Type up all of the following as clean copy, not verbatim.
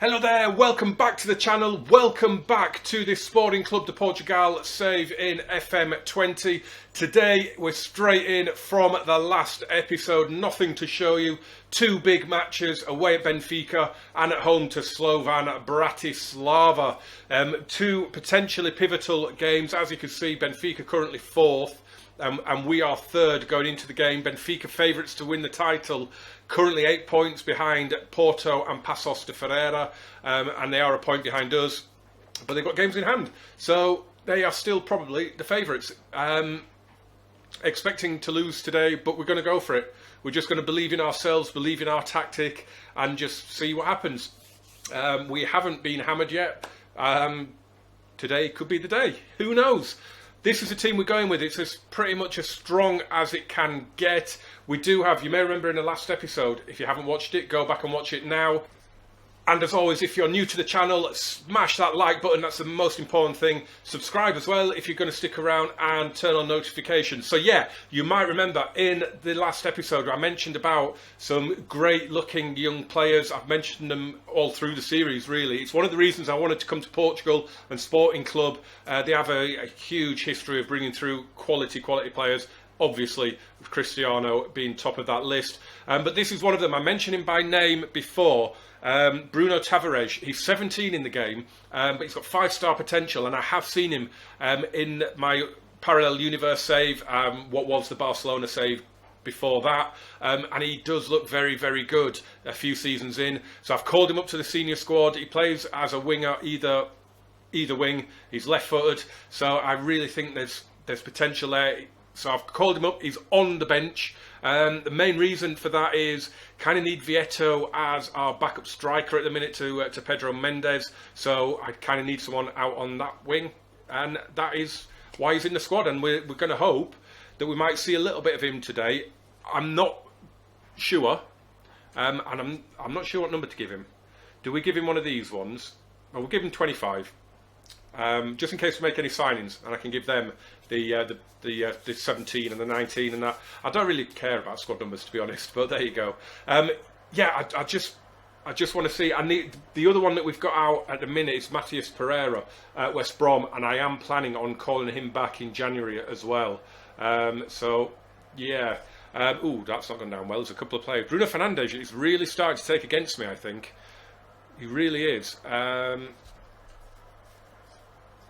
Hello there, welcome back to the channel, welcome back to this Sporting Club de Portugal save in FM20. Today we're straight in from the last episode, nothing to show you. Two big matches away at Benfica and at home to Slovan Bratislava. Two potentially pivotal games. As you can see, Benfica currently fourth. And we are third going into the game. Benfica favourites to win the title, currently 8 points behind Porto and Passos de Ferreira, and they are a point behind us, but they've got games in hand, so they are still probably the favourites. Expecting to lose today, but we're going to go for it. We're just going to believe in ourselves, believe in our tactic, and just see what happens. We haven't been hammered yet. Today could be the day. Who knows? This is the team we're going with. It's pretty much as strong as it can get. We do have, you may remember in the last episode, if you haven't watched it, go back and watch it now. And as always, if you're new to the channel, smash that like button. That's the most important thing. Subscribe as well if you're going to stick around, and turn on notifications. So yeah, you might remember in the last episode I mentioned about some great looking young players. I've mentioned them all through the series really. It's one of the reasons I wanted to come to Portugal and Sporting Club. They have a huge history of bringing through quality players. Obviously, with Cristiano being top of that list. But this is one of them. I mentioned him by name before. Bruno Tavares. He's 17 in the game, but he's got 5-star potential, and I have seen him in my parallel universe save, what was the Barcelona save before that, and he does look very, very good a few seasons in. So I've called him up to the senior squad. He plays as a winger, either wing. He's left-footed, so I really think there's potential there. So I've called him up. He's on the bench. The main reason for that is kind of need Vieto as our backup striker at the minute to Pedro Mendes. So I kind of need someone out on that wing, and that is why he's in the squad. And we're going to hope that we might see a little bit of him today. I'm not sure, and I'm not sure what number to give him. Do we give him one of these ones? Well, we'll give him 25. Just in case we make any signings, and I can give them the 17 and the 19 and that. I don't really care about squad numbers, to be honest, but there you go. Yeah, I just want to see. I need the other one that we've got out at the minute is Matheus Pereira at West Brom, and I am planning on calling him back in January as well. So yeah. Ooh, that's not gone down well. There's a couple of players. Bruno Fernandes is really starting to take against me, I think. He really is.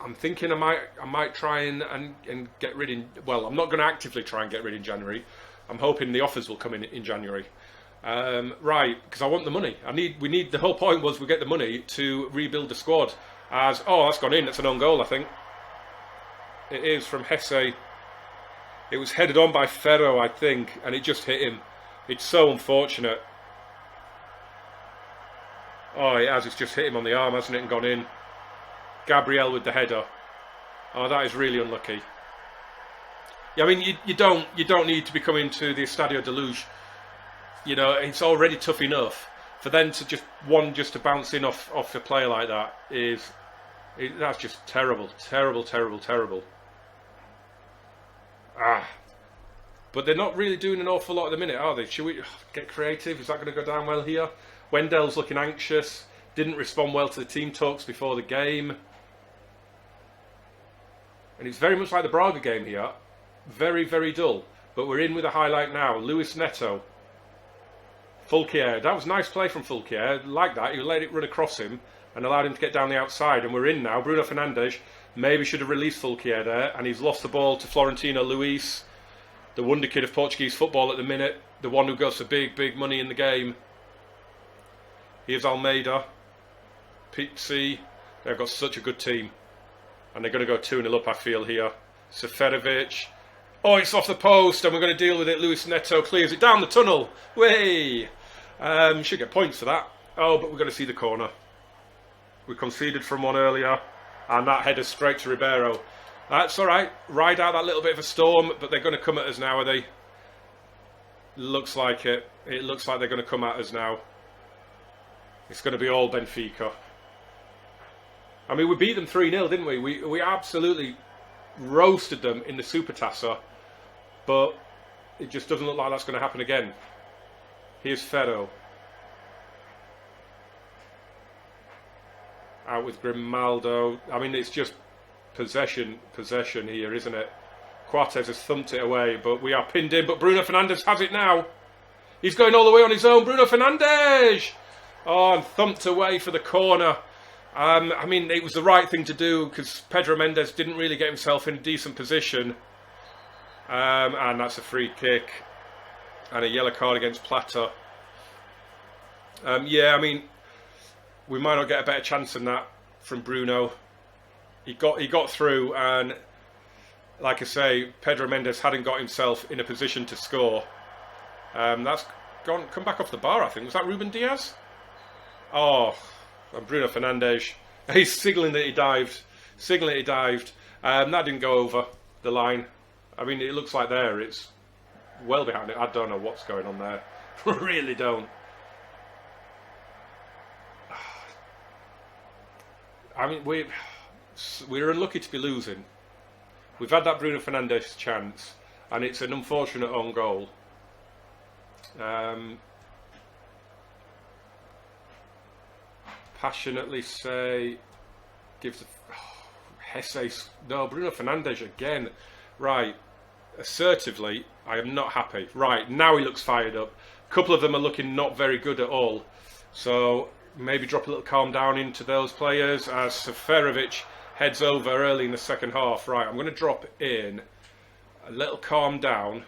I'm thinking I might try and get rid in. Well, I'm not going to actively try and get rid in January. I'm hoping the offers will come in January. Right, because I want the money. We need. The whole point was we get the money to rebuild the squad. That's gone in. That's an own goal, I think. It is from Hesse. It was headed on by Ferro, I think, and it just hit him. It's so unfortunate. Oh, it has. It's just hit him on the arm, hasn't it, and gone in. Gabriel with the header. Oh, that is really unlucky. Yeah, I mean, you don't need to be coming to the Estadio de Luz. You know, it's already tough enough for them to just to bounce in off a player like that that's just terrible. But they're not really doing an awful lot at the minute, are they? Should we get creative? Is that going to go down well here? Wendel's looking anxious. Didn't respond well to the team talks before the game. And it's very much like the Braga game here. Very, very dull. But we're in with a highlight now. Luis Neto. Fulquier. That was a nice play from Fulquier. Like that. He let it run across him and allowed him to get down the outside. And we're in now. Bruno Fernandes maybe should have released Fulquier there. And he's lost the ball to Florentino Luis. The wonder kid of Portuguese football at the minute. The one who goes for big, big money in the game. Here's Almeida. Pizzi. They've got such a good team. And they're going to go 2-0 up, I feel, here. Seferovic. Oh, it's off the post, and we're going to deal with it. Luis Neto clears it down the tunnel. Way! Should get points for that. Oh, but we're going to see the corner. We conceded from one earlier, and that header straight to Ribeiro. That's all right. Ride out that little bit of a storm, but they're going to come at us now, are they? Looks like it. It looks like they're going to come at us now. It's going to be all Benfica. I mean, we beat them 3-0, didn't we? We absolutely roasted them in the Supertaça, but it just doesn't look like that's going to happen again. Here's Ferro. Out with Grimaldo. I mean, it's just possession here, isn't it? Coates has thumped it away, but we are pinned in. But Bruno Fernandes has it now. He's going all the way on his own. Bruno Fernandes! Oh, and thumped away for the corner. I mean, it was the right thing to do because Pedro Mendes didn't really get himself in a decent position. And that's a free kick. And a yellow card against Plata. Yeah, I mean, we might not get a better chance than that from Bruno. He got through, and like I say, Pedro Mendes hadn't got himself in a position to score. That's come back off the bar, I think. Was that Ruben Diaz? Oh, and Bruno Fernandes. He's signalling that he dived. That didn't go over the line. I mean, it looks like there it's well behind it. I don't know what's going on there. Really don't. I mean, we're unlucky to be losing. We've had that Bruno Fernandes chance, and it's an unfortunate own goal. Passionately say, gives the Hesse. No, Bruno Fernandes again. Right, assertively, I am not happy. Right, now he looks fired up. A couple of them are looking not very good at all. So maybe drop a little calm down into those players as Seferovic heads over early in the second half. Right, I'm going to drop in a little calm down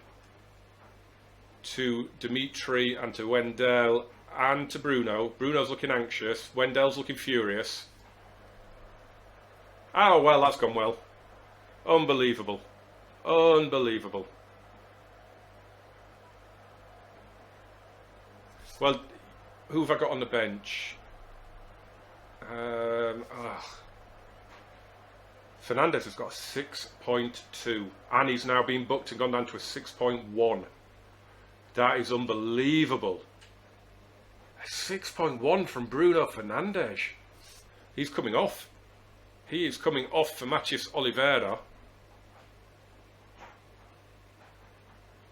to Dimitri and to Wendell and to Bruno. Bruno's looking anxious. Wendell's looking furious. Oh, well, that's gone well. Unbelievable. Unbelievable. Well, who have I got on the bench? Fernandes has got a 6.2, and he's now been booked and gone down to a 6.1. That is unbelievable. A 6.1 from Bruno Fernandes. He's coming off. He is coming off for Matheus Oliveira.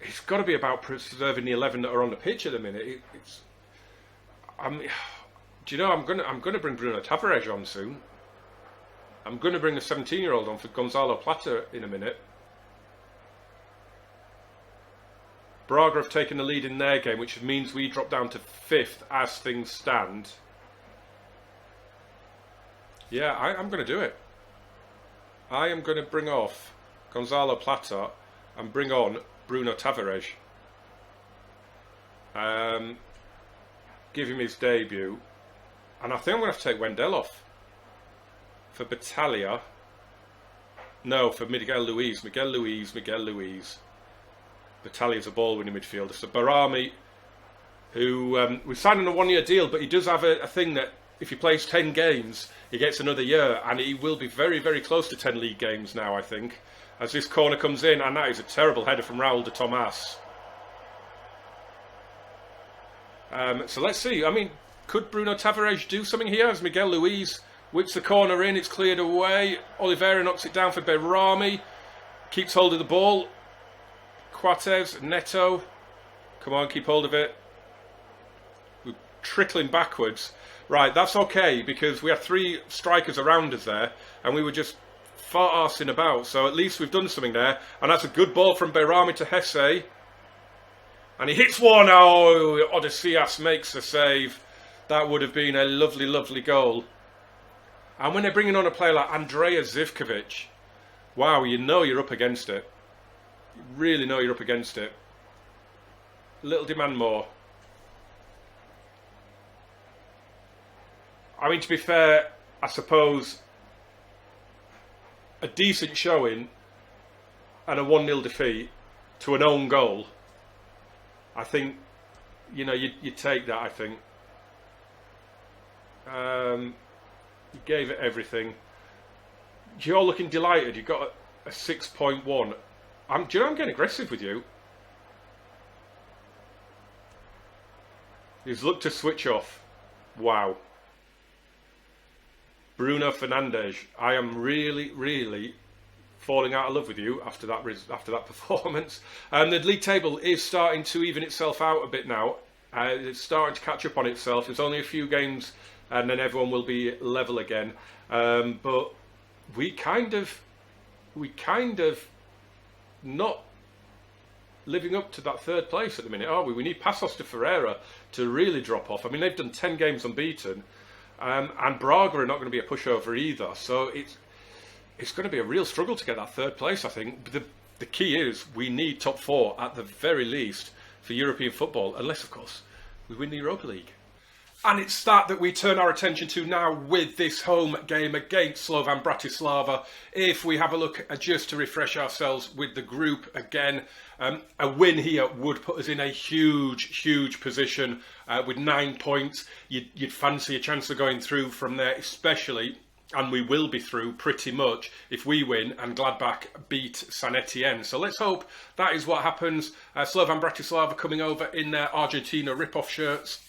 It's got to be about preserving the 11 that are on the pitch at the minute. Do you know, I'm gonna bring Bruno Tavares on soon. I'm going to bring a 17-year-old on for Gonzalo Plata in a minute. Braga have taken the lead in their game, which means we drop down to 5th as things stand. Yeah, I'm going to do it. I am going to bring off Gonzalo Plata and bring on Bruno Tavares. Give him his debut. And I think I'm going to have to take Wendell off. For Battaglia. No, for Miguel Luis. Battaglia's a ball-winning midfielder. So Barami, who we've signed on a 1-year deal, but he does have a thing that if he plays 10 games, he gets another year, and he will be very, very close to 10 league games now, I think, as this corner comes in, and that is a terrible header from Raul de Tomas. So let's see. I mean, could Bruno Tavares do something here as Miguel Luis whips the corner in? It's cleared away. Oliveira knocks it down for Berami. Keeps hold of the ball. Coates, Neto. Come on, keep hold of it. We're trickling backwards. Right, that's okay, because we had 3 strikers around us there, and we were just fart-arsing about, so at least we've done something there. And that's a good ball from Berami to Hesse. And he hits one. Oh, Odysseas makes the save. That would have been a lovely, lovely goal. And when they're bringing on a player like Andrea Zivkovic, wow, you know you're up against it. You really know you're up against it. A little demand more. I mean, to be fair, I suppose a decent showing and a 1-0 defeat to an own goal, I think, you know, you take that, I think. You gave it everything. You're looking delighted. You've got a 6.1. Do you know I'm getting aggressive with you? He's looked to switch off. Wow. Bruno Fernandes, I am really, really falling out of love with you after that performance. The league table is starting to even itself out a bit now. It's starting to catch up on itself. There's only a few games and then everyone will be level again. But we kind of not living up to that third place at the minute, are we? We need Passos de Ferreira to really drop off. I mean, they've done 10 games unbeaten, and Braga are not going to be a pushover either. So it's going to be a real struggle to get that third place, I think. The key is we need top 4 at the very least for European football, unless, of course, we win the Europa League. And it's that we turn our attention to now with this home game against Slovan Bratislava. If we have a look just to refresh ourselves with the group again, a win here would put us in a huge position with 9 points. You'd fancy a chance of going through from there, especially, and we will be through pretty much, if we win and Gladbach beat San Etienne. So let's hope that is what happens. Slovan Bratislava coming over in their Argentina rip-off shirts.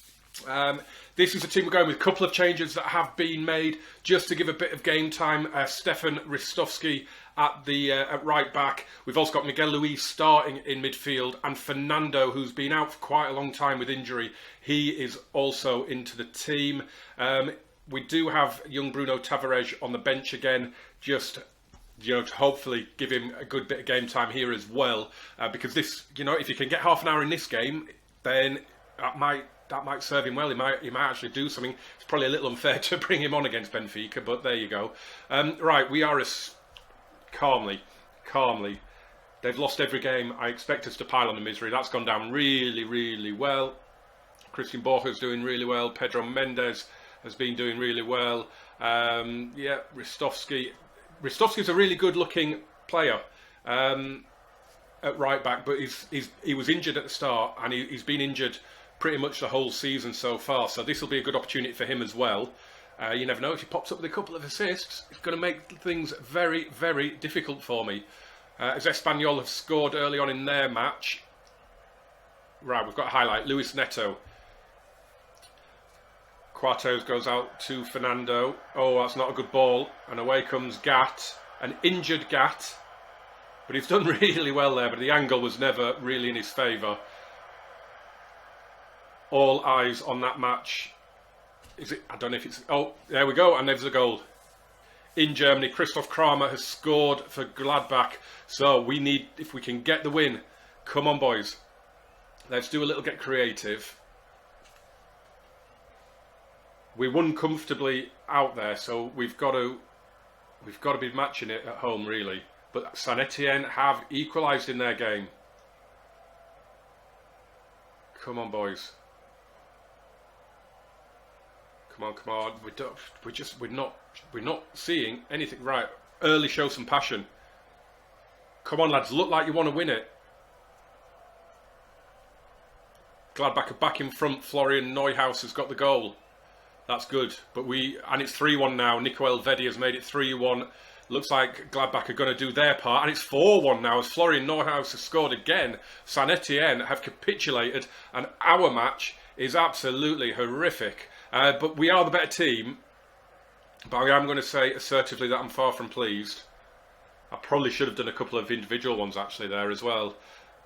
This is a team we're going with a couple of changes that have been made just to give a bit of game time. Stefan Ristovski at right back. We've also got Miguel Luis starting in midfield, and Fernando, who's been out for quite a long time with injury, he is also into the team. We do have young Bruno Tavares on the bench again, just to hopefully give him a good bit of game time here as well, because this, if you can get half an hour in this game, then that might serve him well. He might actually do something. It's probably a little unfair to bring him on against Benfica, but there you go. Right, we are as calmly. They've lost every game. I expect us to pile on the misery. That's gone down really well. Christian Borja's doing really well. Pedro Mendes has been doing really well. Ristovski. Ristovski's a really good-looking player at right back, but he was injured at the start, and he's been injured pretty much the whole season so far, so this will be a good opportunity for him as well. You never know, if he pops up with a couple of assists, it's going to make things very difficult for me. As Espanyol have scored early on in their match. Right, we've got a highlight. Luis Neto. Quartos goes out to Fernando. Oh, that's not a good ball. And away comes Gat. An injured Gat. But he's done really well there, but the angle was never really in his favour. All eyes on that match. I don't know if it's... Oh, there we go, and there's the goal. In Germany, Christoph Kramer has scored for Gladbach. So we need, if we can get the win, come on boys. Let's do a little get creative. We won comfortably out there, so we've got to be matching it at home, really. But San Etienne have equalised in their game. Come on, boys. Come on. We're not seeing anything. Right, early show some passion. Come on, lads, look like you want to win it. Gladbach are back in front. Florian Neuhaus has got the goal. That's good. And it's 3-1 now. Nico Elvedi has made it 3-1. Looks like Gladbach are going to do their part, and it's 4-1 now as Florian Neuhaus has scored again. San Etienne have capitulated, and our match is absolutely horrific. But we are the better team. But I am going to say assertively that I'm far from pleased. I probably should have done a couple of individual ones actually there as well.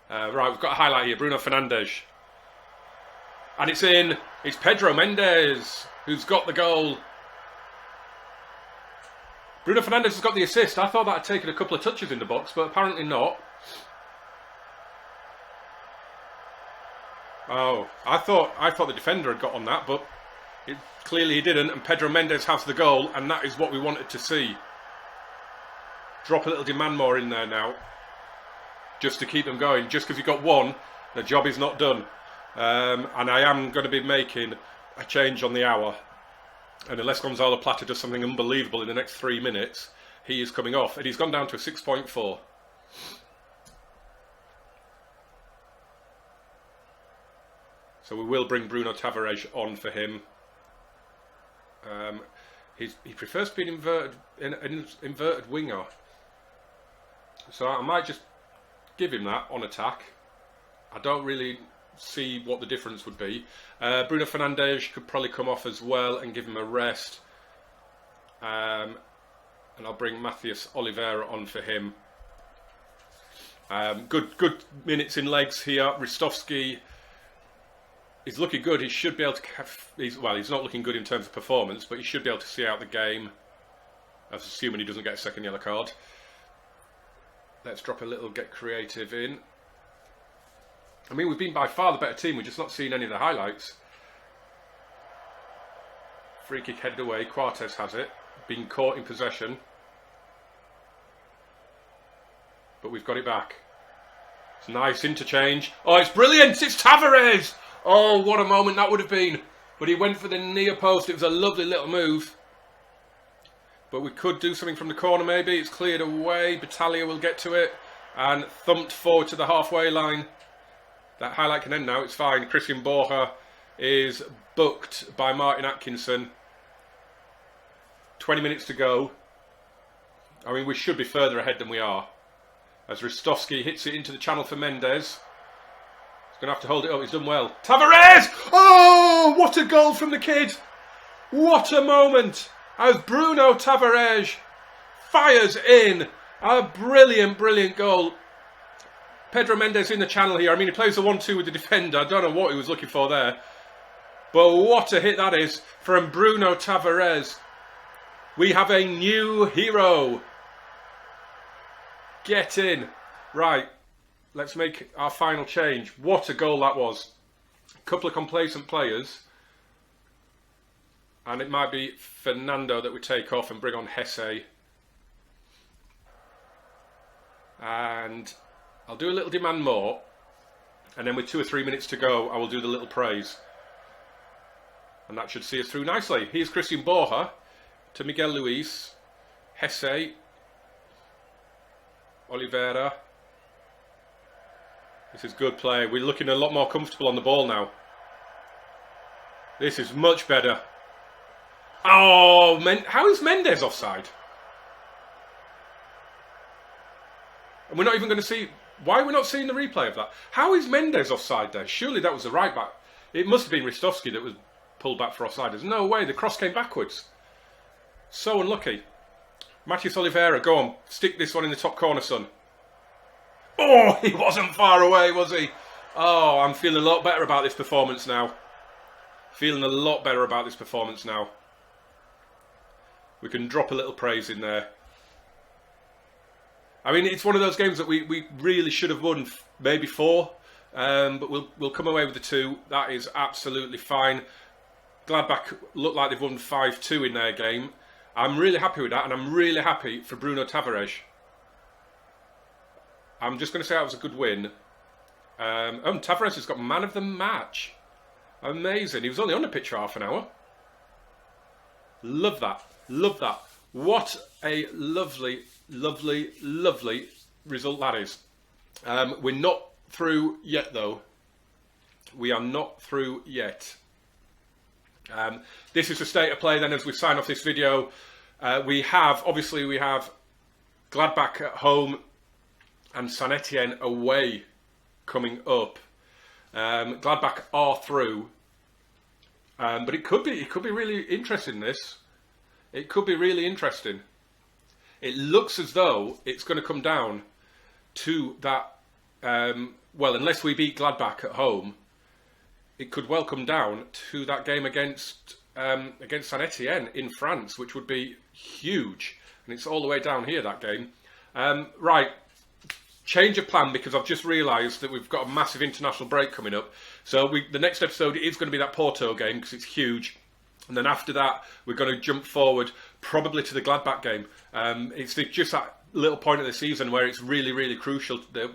Right, we've got a highlight here. Bruno Fernandes. And it's in. It's Pedro Mendes who's got the goal. Bruno Fernandes has got the assist. I thought that had taken a couple of touches in the box, but apparently not. Oh, I thought the defender had got on that, but clearly he didn't, and Pedro Mendes has the goal, and that is what we wanted to see. Drop a little demand more in there now, just to keep them going. Just because you got one, the job is not done. And I am going to be making a change on the hour. And unless Gonzalo Plata does something unbelievable in the next 3 minutes, he is coming off. And he's gone down to a 6.4. So we will bring Bruno Tavares on for him. He prefers being an inverted winger. So I might just give him that on attack. I don't really see what the difference would be. Bruno Fernandes could probably come off as well and give him a rest. And I'll bring Matthias Oliveira on for him. Good minutes in legs here. Ristovski he's looking good. He should be able to... Well, he's not looking good in terms of performance, but he should be able to see out the game. I was assuming he doesn't get a second yellow card. Let's drop a little get creative in. I mean, we've been by far the better team. We're just not seeing any of the highlights. Free kick headed away. Quartes has it. Being caught in possession. But we've got it back. It's a nice interchange. Oh, it's brilliant! It's Tavares! Oh, what a moment that would have been. But he went for the near post. It was a lovely little move. But we could do something from the corner maybe. It's cleared away. Battaglia will get to it. And thumped forward to the halfway line. That highlight can end now. It's fine. Christian Borja is booked by Martin Atkinson. 20 minutes to go. I mean, we should be further ahead than we are. As Ristovski hits it into the channel for Mendes. He's going to have to hold it up. He's done well. Tavares! Oh, what a goal from the kid. What a moment. As Bruno Tavares fires in. A brilliant, brilliant goal. Pedro Mendes in the channel here. I mean, he plays the 1-2 with the defender. I don't know what he was looking for there. But what a hit that is from Bruno Tavares. We have a new hero. Get in. Right. Let's make our final change. What a goal that was. A couple of complacent players. And it might be Fernando that we take off and bring on Hesse. And I'll do a little demand more. And then with 2 or 3 minutes to go, I will do the little praise. And that should see us through nicely. Here's Christian Borja to Miguel Luis. Hesse. Oliveira. This is good play. We're looking a lot more comfortable on the ball now. This is much better. Oh, how is Mendes offside? And we're not even going to see... Why are we not seeing the replay of that? How is Mendes offside there? Surely that was the right back. It must have been Ristovski that was pulled back for offside. There's no way. The cross came backwards. So unlucky. Matheus Oliveira, go on. Stick this one in the top corner, son. Oh, he wasn't far away, was he? Oh, I'm feeling a lot better about this performance now. Feeling a lot better about this performance now. We can drop a little praise in there. I mean, it's one of those games that we really should have won, maybe 4. But we'll come away with the 2. That is absolutely fine. Gladbach look like they've won 5-2 in their game. I'm really happy with that, and I'm really happy for Bruno Tavares. I'm just going to say that was a good win. Tavares has got man of the match. Amazing. He was only on the pitch for half an hour. Love that. Love that. What a lovely, lovely, lovely result that is. We're not through yet, though. We are not through yet. This is the state of play then as we sign off this video. We have Gladbach at home and Saint Etienne away coming up. Gladbach are through. But it could be really interesting, this. It could be really interesting. It looks as though it's going to come down to that, well, unless we beat Gladbach at home, it could well come down to that game against Saint Etienne in France, which would be huge. And it's all the way down here, that game. Right, change of plan, because I've just realised that we've got a massive international break coming up. So the next episode is going to be that Porto game, because it's huge. And then after that, we're going to jump forward, probably to the Gladbach game. It's just that little point of the season where it's really, really crucial that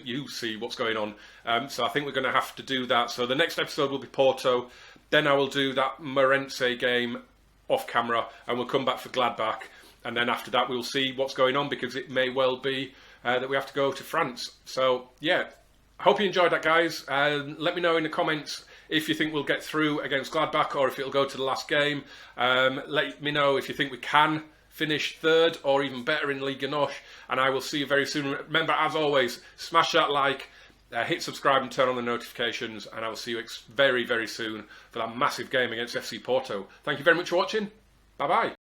you see what's going on. So I think we're going to have to do that. So the next episode will be Porto. Then I will do that Morense game off camera, and we'll come back for Gladbach. And then after that, we'll see what's going on, because it may well be that we have to go to France. So yeah, I hope you enjoyed that, guys. Let me know in the comments if you think we'll get through against Gladbach, or if it'll go to the last game. Let me know if you think we can finish 3rd or even better in Liga NOS, and I will see you very soon. Remember, as always, smash that like, hit subscribe and turn on the notifications, and I will see you very, very soon for that massive game against FC Porto. Thank you very much for watching. Bye-bye.